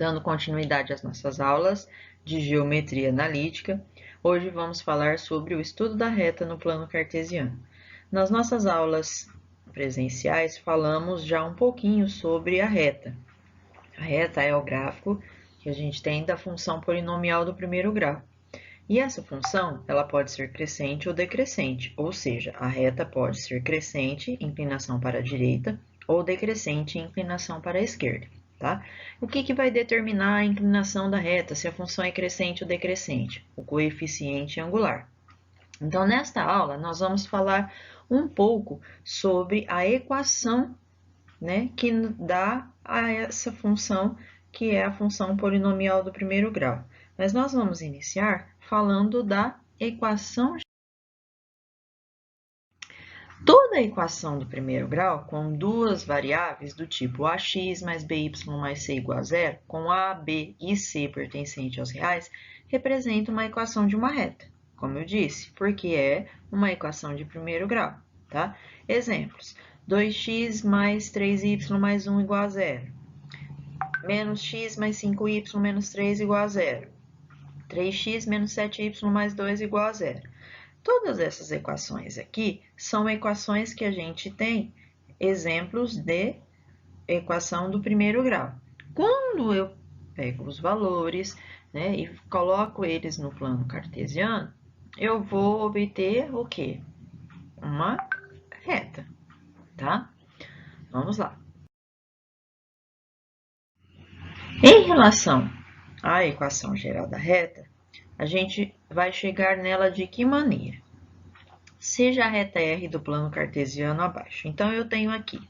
Dando continuidade às nossas aulas de geometria analítica, hoje vamos falar sobre o estudo da reta no plano cartesiano. Nas nossas aulas presenciais, falamos já um pouquinho sobre a reta. A reta é o gráfico que a gente tem da função polinomial do primeiro grau. E essa função, ela pode ser crescente ou decrescente, ou seja, a reta pode ser crescente, inclinação para a direita, ou decrescente, inclinação para a esquerda, tá? O que vai determinar a inclinação da reta, se a função é crescente ou decrescente? O coeficiente angular. Então, nesta aula, nós vamos falar um pouco sobre a equação, né, que dá a essa função, que é a função polinomial do primeiro grau. Mas nós vamos iniciar falando da equação. Toda equação do primeiro grau com duas variáveis do tipo ax mais by mais c igual a zero, com a, b e c pertencente aos reais, representa uma equação de uma reta, como eu disse, porque é uma equação de primeiro grau, tá? Exemplos: 2x mais 3y mais 1 igual a zero, menos x mais 5y menos 3 igual a zero, 3x menos 7y mais 2 igual a zero. Todas essas equações aqui são equações que a gente tem exemplos de equação do primeiro grau. Quando eu pego os valores, né, e coloco eles no plano cartesiano, eu vou obter o quê? Uma reta, tá? Vamos lá. Em relação à equação geral da reta, a gente vai chegar nela de que maneira? Seja a reta R do plano cartesiano abaixo. Então, eu tenho aqui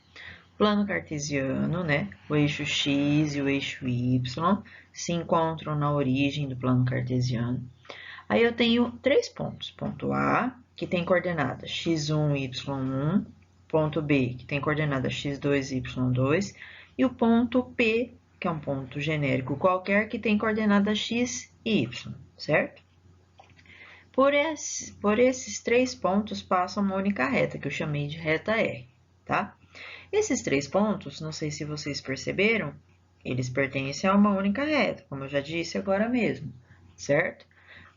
plano cartesiano, né? O eixo x e o eixo y se encontram na origem do plano cartesiano. Aí eu tenho três pontos. Ponto A, que tem coordenada x1, y1. Ponto B, que tem coordenada x2, y2. E o ponto P, que é um ponto genérico qualquer, que tem coordenada x e y, certo? Por esses três pontos passa uma única reta, que eu chamei de reta R, tá? Esses três pontos, não sei se vocês perceberam, eles pertencem a uma única reta, como eu já disse agora mesmo, certo?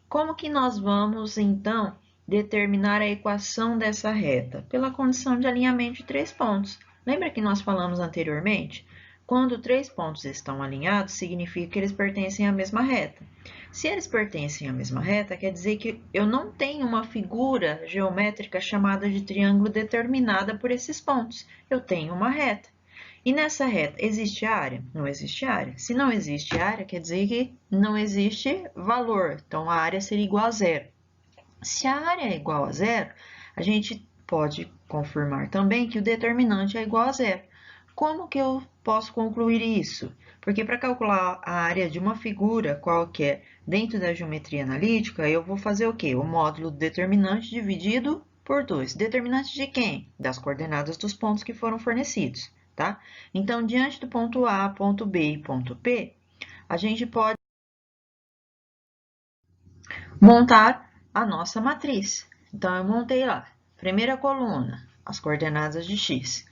Como que nós vamos, então, determinar a equação dessa reta? Pela condição de alinhamento de três pontos. Lembra que nós falamos anteriormente? Quando três pontos estão alinhados, significa que eles pertencem à mesma reta. Se eles pertencem à mesma reta, quer dizer que eu não tenho uma figura geométrica chamada de triângulo determinada por esses pontos. Eu tenho uma reta. E nessa reta, existe área? Não existe área. Se não existe área, quer dizer que não existe valor. Então, a área seria igual a zero. Se a área é igual a zero, a gente pode confirmar também que o determinante é igual a zero. Como que eu posso concluir isso? Porque para calcular a área de uma figura qualquer dentro da geometria analítica, eu vou fazer o quê? O módulo do determinante dividido por 2. Determinante de quem? Das coordenadas dos pontos que foram fornecidos, tá? Então, diante do ponto A, ponto B e ponto P, a gente pode montar a nossa matriz. Então, eu montei lá. Primeira coluna, as coordenadas de x.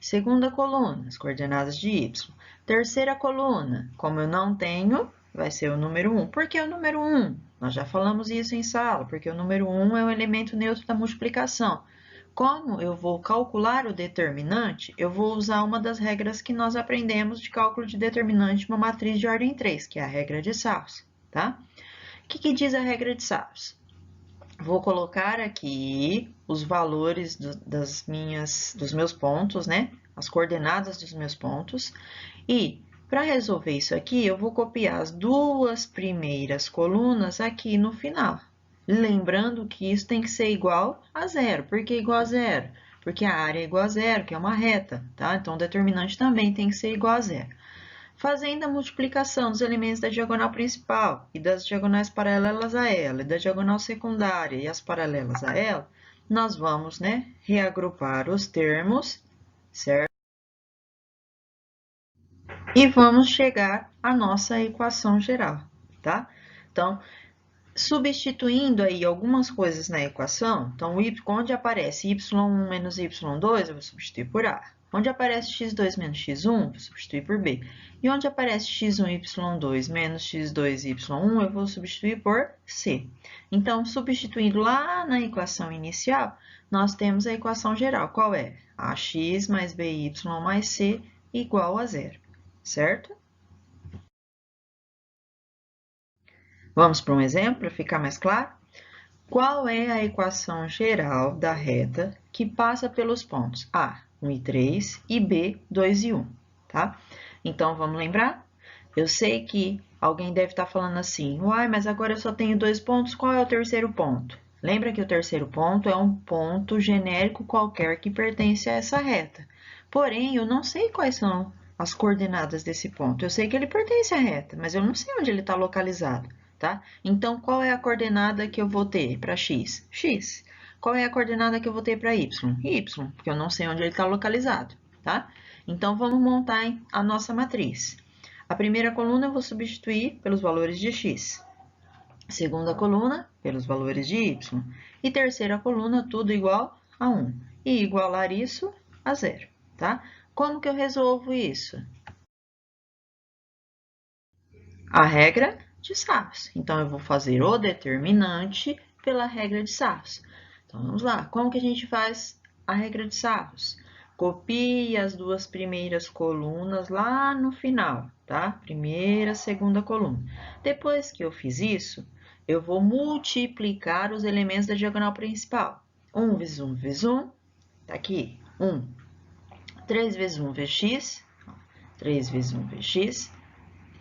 Segunda coluna, as coordenadas de y. Terceira coluna, como eu não tenho, vai ser o número 1. Por que o número 1? Nós já falamos isso em sala, porque o número 1 é o elemento neutro da multiplicação. Como eu vou calcular o determinante, eu vou usar uma das regras que nós aprendemos de cálculo de determinante de uma matriz de ordem 3, que é a regra de Sarros, tá? O que diz a regra de Sarros? Vou colocar aqui os valores dos meus pontos, né? As coordenadas dos meus pontos. E, para resolver isso aqui, eu vou copiar as duas primeiras colunas aqui no final. Lembrando que isso tem que ser igual a zero. Por que igual a zero? Porque a área é igual a zero, que é uma reta, tá? Então, o determinante também tem que ser igual a zero. Fazendo a multiplicação dos elementos da diagonal principal e das diagonais paralelas a ela, e da diagonal secundária e as paralelas a ela, nós vamos, né, reagrupar os termos, certo? E vamos chegar à nossa equação geral, tá? Então, substituindo aí algumas coisas na equação, então, onde aparece y1 menos y2, eu vou substituir por A. Onde aparece x2 menos x1, vou substituir por b. E onde aparece x1, y2 menos x2, y1, eu vou substituir por c. Então, substituindo lá na equação inicial, nós temos a equação geral. Qual é? Ax mais by mais c igual a zero, certo? Vamos para um exemplo para ficar mais claro? Qual é a equação geral da reta que passa pelos pontos A, 1 e 3 e B, 2 e 1, tá? Então, vamos lembrar? Eu sei que alguém deve estar falando assim, uai, mas agora eu só tenho 2 pontos, qual é o terceiro ponto? Lembra que o terceiro ponto é um ponto genérico qualquer que pertence a essa reta. Porém, eu não sei quais são as coordenadas desse ponto. Eu sei que ele pertence à reta, mas eu não sei onde ele está localizado. Tá? Então, qual é a coordenada que eu vou ter para x? X. Qual é a coordenada que eu vou ter para y? Y, porque eu não sei onde ele está localizado, tá? Então, vamos montar a nossa matriz. A primeira coluna eu vou substituir pelos valores de x. Segunda coluna, pelos valores de y. E terceira coluna, tudo igual a 1. E igualar isso a zero, tá? Como que eu resolvo isso? A regra de Sarros. Então, eu vou fazer o determinante pela regra de Sarros. Então, vamos lá. Como que a gente faz a regra de Sarros? Copie as duas primeiras colunas lá no final, tá? Primeira, segunda coluna. Depois que eu fiz isso, eu vou multiplicar os elementos da diagonal principal. 1 vezes 1 vezes 1, tá aqui, 1. 3 vezes 1 vezes x, 3 vezes 1 vezes x,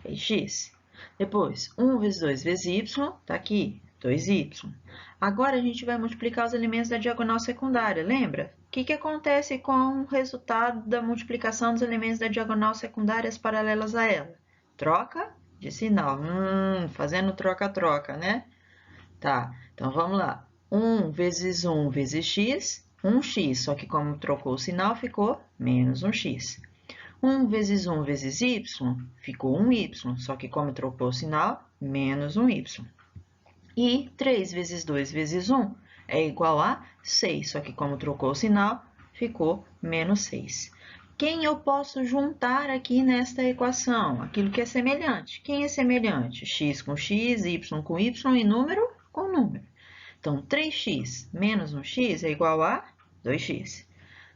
3x. Depois, 1 vezes 2 vezes y, tá aqui, 2y. Agora, a gente vai multiplicar os elementos da diagonal secundária, lembra? O que acontece com o resultado da multiplicação dos elementos da diagonal secundárias paralelas a ela? Troca de sinal. Fazendo troca-troca, né? Tá, então vamos lá. 1 vezes 1 vezes x, 1x, só que como trocou o sinal, ficou menos 1x. 1 vezes 1 vezes y, ficou 1y, só que como trocou o sinal, menos 1y. E 3 vezes 2 vezes 1 é igual a 6, só que como trocou o sinal, ficou menos 6. Quem eu posso juntar aqui nesta equação? Aquilo que é semelhante. Quem é semelhante? X com x, y com y e número com número. Então, 3x menos 1x é igual a 2x.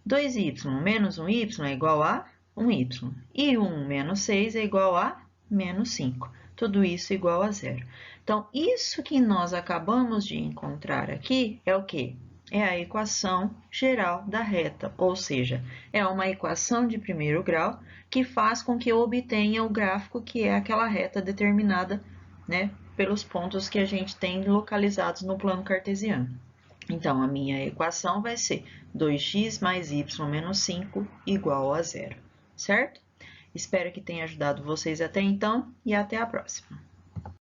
2y menos 1y é igual a 1y. E 1 menos 6 é igual a menos 5. Tudo isso igual a zero. Então, isso que nós acabamos de encontrar aqui é o quê? É a equação geral da reta, ou seja, é uma equação de primeiro grau que faz com que eu obtenha o gráfico que é aquela reta determinada, né, pelos pontos que a gente tem localizados no plano cartesiano. Então, a minha equação vai ser 2x mais y menos 5 igual a zero, certo? Espero que tenha ajudado vocês até então e até a próxima.